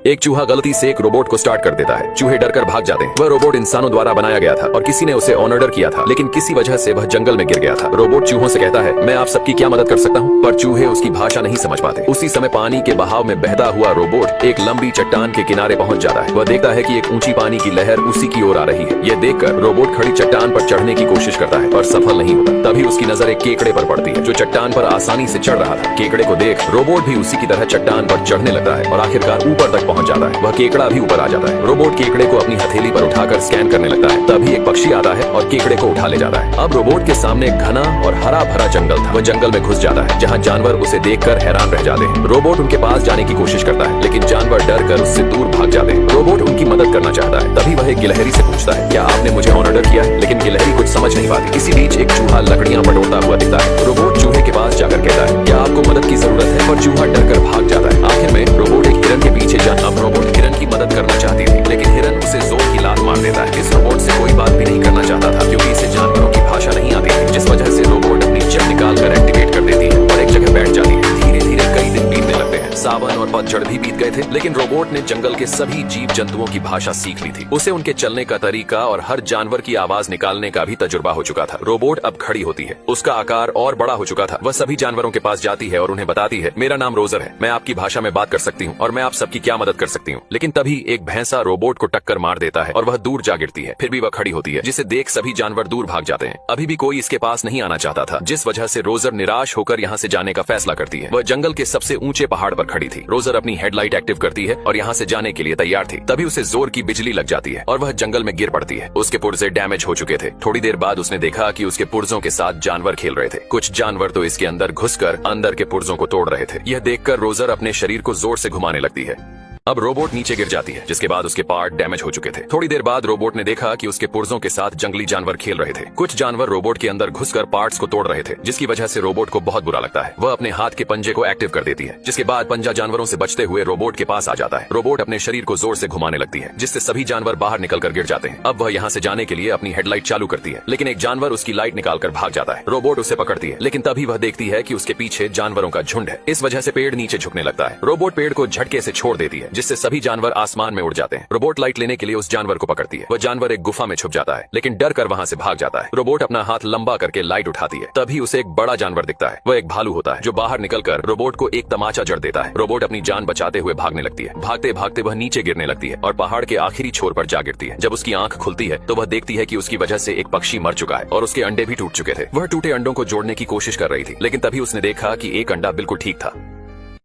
एक चूहा गलती से एक रोबोट को स्टार्ट कर देता है। चूहे डरकर भाग जाते हैं। वह रोबोट इंसानों द्वारा बनाया गया था और किसी ने उसे ऑन ऑर्डर किया था, लेकिन किसी वजह से वह जंगल में गिर गया था। रोबोट चूहों से कहता है, मैं आप सबकी क्या मदद कर सकता हूँ, पर चूहे उसकी भाषा नहीं समझ पाते। उसी समय पानी के बहाव में बहता हुआ रोबोट एक लंबी चट्टान के किनारे पहुंच जाता है। वह देखता है कि एक ऊंची पानी की लहर उसी की ओर आ रही है। यह देखकर रोबोट खड़ी चट्टान पर चढ़ने की कोशिश करता है, पर सफल नहीं होता। तभी उसकी नजर एक केकड़े पर पड़ती है जो चट्टान पर आसानी से चढ़ रहा था। केकड़े को देख रोबोट भी उसी की तरह चट्टान पर चढ़ने लगता है और आखिरकार ऊपर तक पहुंच जाता है। वह केकड़ा भी ऊपर आ जाता है। रोबोट केकड़े को अपनी हथेली पर उठाकर स्कैन करने लगता है। तभी एक पक्षी आता है और केकड़े को उठा ले जाता है। अब रोबोट के सामने घना और हरा भरा जंगल था। वह जंगल में घुस जाता है जहाँ जानवर उसे देखकर हैरान रह जाते हैं। रोबोट उनके पास जाने की कोशिश करता है, लेकिन जानवर डर कर उससे दूर भाग जाते हैं। रोबोट उनकी मदद करना चाहता है। तभी वह एक गिलहरी से पूछता है, क्या आपने मुझे ऑन ऑर्डर किया है? लेकिन गिलहरी कुछ समझ नहीं पाती। इसी बीच एक चूहा लकड़ियां बटोरता हुआ दिखता है। रोबोट चूहे के पास जाकर कहता है, क्या आपको मदद की जरूरत है? पर चूहा डर कर भाग जाता है। आखिर में रोबोट एक हिरन के पीछे जाता। अब रोबोट हिरन की मदद करना चाहती थी, लेकिन हिरन उसे जोर की लात मार देता है। इस रोबोट से कोई बात भी नहीं करना चाहता था, क्योंकि इसे जानवरों की भाषा नहीं आती थी, जिस वजह से रोबोट अपनी चिप निकाल कर एक्टिवेट कर देती है और एक जगह बैठ जाती है। धीरे धीरे कई दिन बीतने लगते हैं। सावन और पतझड़ भी बीत गए थे, लेकिन रोबोट ने जंगल के सभी जीव जंतुओं की भाषा सीख ली थी। उसे उनके चलने का तरीका और हर जानवर की आवाज निकालने का भी तजुर्बा हो चुका था। रोबोट अब खड़ी होती है। उसका आकार और बड़ा हो चुका था। वह सभी जानवरों के पास जाती है और उन्हें बताती है, मेरा नाम रोजर है, मैं आपकी भाषा में बात कर सकती हूँ और मैं आप सबकी क्या मदद कर सकती हूँ। लेकिन तभी एक भैंसा रोबोट को टक्कर मार देता है और वह दूर जा गिरती है। फिर भी वह खड़ी होती है, जिसे देख सभी जानवर दूर भाग जाते हैं। अभी भी कोई इसके पास नहीं आना चाहता था, जिस वजह से रोजर निराश होकर यहाँ से जाने का फैसला करती है। वह जंगल के सबसे ऊंचे पहाड़ पर खड़ी थी। रोजर अपनी हेडलाइट एक्टिव करती है और यहाँ से जाने के लिए तैयार थी। तभी उसे जोर की बिजली लग जाती है और वह जंगल में गिर पड़ती है। उसके पुर्जे डैमेज हो चुके थे। थोड़ी देर बाद उसने देखा कि उसके पुर्जों के साथ जानवर खेल रहे थे। कुछ जानवर तो इसके अंदर घुसकर अंदर के पुर्जों को तोड़ रहे थे। यह देखकर रोजर अपने शरीर को जोर से घुमाने लगती है। अब रोबोट नीचे गिर जाती है, जिसके बाद उसके पार्ट डैमेज हो चुके थे। थोड़ी देर बाद रोबोट ने देखा कि उसके पुर्जों के साथ जंगली जानवर खेल रहे थे। कुछ जानवर रोबोट के अंदर घुसकर पार्ट्स को तोड़ रहे थे, जिसकी वजह से रोबोट को बहुत बुरा लगता है। वह अपने हाथ के पंजे को एक्टिव कर देती है, जिसके बाद पंजा जानवरों से बचते हुए रोबोट के पास आ जाता है। रोबोट अपने शरीर को जोर से घुमाने लगती है, जिससे सभी जानवर बाहर निकलकर गिर जाते हैं। अब वह यहाँ से जाने के लिए अपनी हेडलाइट चालू करती है, लेकिन एक जानवर उसकी लाइट निकालकर भाग जाता है। रोबोट उसे पकड़ती है, लेकिन तभी वह देखती है कि उसके पीछे जानवरों का झुंड है। इस वजह से पेड़ नीचे झुकने लगता है। रोबोट पेड़ को झटके से छोड़ देती है, जिससे सभी जानवर आसमान में उड़ जाते हैं। रोबोट लाइट लेने के लिए उस जानवर को पकड़ती है। वह जानवर एक गुफा में छुप जाता है, लेकिन डर कर वहां से भाग जाता है। रोबोट अपना हाथ लंबा करके लाइट उठाती है। तभी उसे एक बड़ा जानवर दिखता है। वह एक भालू होता है, जो बाहर निकलकर रोबोट को एक तमाचा जड़ देता है। रोबोट अपनी जान बचाते हुए भागने लगती है। भागते भागते वह नीचे गिरने लगती है और पहाड़ के आखिरी छोर पर जा गिरती है। जब उसकी आंख खुलती है तो वह देखती है कि उसकी वजह से एक पक्षी मर चुका है और उसके अंडे भी टूट चुके थे। वह टूटे अंडों को जोड़ने की कोशिश कर रही थी, लेकिन तभी उसने देखा कि एक अंडा बिल्कुल ठीक था।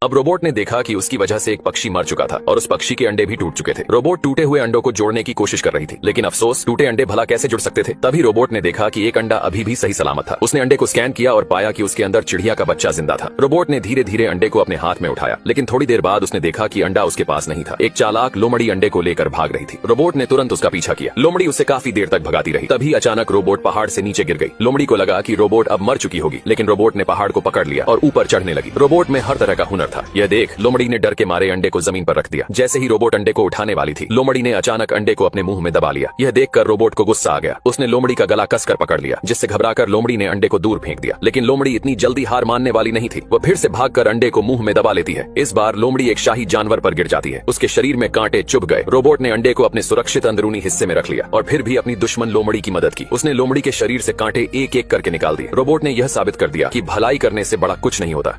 अब रोबोट ने देखा कि उसकी वजह से एक पक्षी मर चुका था और उस पक्षी के अंडे भी टूट चुके थे। रोबोट टूटे हुए अंडों को जोड़ने की कोशिश कर रही थी, लेकिन अफसोस, टूटे अंडे भला कैसे जुड़ सकते थे। तभी रोबोट ने देखा कि एक अंडा अभी भी सही सलामत था। उसने अंडे को स्कैन किया और पाया कि उसके अंदर चिड़िया का बच्चा जिंदा था। रोबोट ने धीरे धीरे अंडे को अपने हाथ में उठाया, लेकिन थोड़ी देर बाद उसने देखा कि अंडा उसके पास नहीं था। एक चालाक लोमड़ी अंडे को लेकर भाग रही थी। रोबोट ने तुरंत उसका पीछा किया। लोमड़ी उसे काफी देर तक भगाती रही। तभी अचानक रोबोट पहाड़ से नीचे गिर गई। लोमड़ी को लगा कि रोबोट अब मर चुकी होगी, लेकिन रोबोट ने पहाड़ को पकड़ लिया और ऊपर चढ़ने लगी। रोबोट में हर तरह का हुनर था। यह देख लोमड़ी ने डर के मारे अंडे को जमीन पर रख दिया। जैसे ही रोबोट अंडे को उठाने वाली थी, लोमड़ी ने अचानक अंडे को अपने मुंह में दबा लिया। यह देखकर रोबोट को गुस्सा आ गया। उसने लोमड़ी का गला कसकर पकड़ लिया, जिससे घबराकर लोमड़ी ने अंडे को दूर फेंक दिया। लेकिन लोमड़ी इतनी जल्दी हार मानने वाली नहीं थी। वह फिर से भागकर अंडे को मुंह में दबा लेती है। इस बार लोमड़ी एक शाही जानवर पर गिर जाती है। उसके शरीर में कांटे चुभ गए। रोबोट ने अंडे को अपने सुरक्षित अंदरूनी हिस्से में रख लिया और फिर भी अपनी दुश्मन लोमड़ी की मदद की। उसने लोमड़ी के शरीर से कांटे एक एक करके निकाल दिए। रोबोट ने यह साबित कर दिया कि भलाई करने से बड़ा कुछ नहीं होता।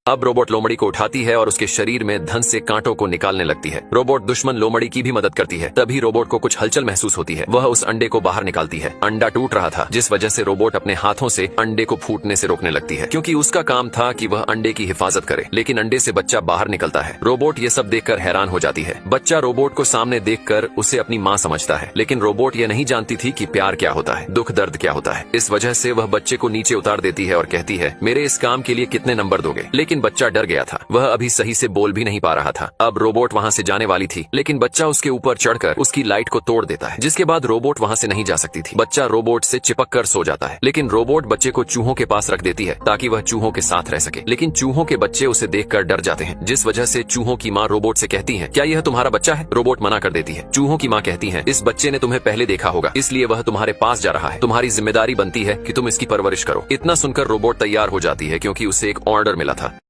अब रोबोट लोमड़ी को उठाती है और उसके शरीर में धन से कांटों को निकालने लगती है। रोबोट दुश्मन लोमड़ी की भी मदद करती है। तभी रोबोट को कुछ हलचल महसूस होती है। वह उस अंडे को बाहर निकालती है। अंडा टूट रहा था, जिस वजह से रोबोट अपने हाथों से अंडे को फूटने से रोकने लगती है, क्योंकि उसका काम था कि वह अंडे की हिफाजत करे। लेकिन अंडे से बच्चा बाहर निकलता है। रोबोट ये सब देखकर हैरान हो जाती है। बच्चा रोबोट को सामने देखकर उसे अपनी माँ समझता है, लेकिन रोबोट ये नहीं जानती थी कि प्यार क्या होता है, दुख दर्द क्या होता है। इस वजह से वह बच्चे को नीचे उतार देती है और कहती है, मेरे इस काम के लिए कितने नंबर दोगे। लेकिन बच्चा डर गया था। वह अभी सही से बोल भी नहीं पा रहा था। अब रोबोट वहां से जाने वाली थी, लेकिन बच्चा उसके ऊपर चढ़कर उसकी लाइट को तोड़ देता है, जिसके बाद रोबोट वहां से नहीं जा सकती थी। बच्चा रोबोट से चिपक कर सो जाता है, लेकिन रोबोट बच्चे को चूहों के पास रख देती है ताकि वह चूहों के साथ रह सके। लेकिन चूहों के बच्चे उसे देखकर डर जाते हैं, जिस वजह से चूहों की माँ रोबोट से कहती है, क्या यह तुम्हारा बच्चा है? रोबोट मना कर देती है। चूहों की माँ कहती है, इस बच्चे ने तुम्हें पहले देखा होगा, इसलिए वह तुम्हारे पास जा रहा है। तुम्हारी जिम्मेदारी बनती है कि तुम इसकी परवरिश करो। इतना सुनकर रोबोट तैयार हो जाती है, क्योंकि उसे एक ऑर्डर मिला था।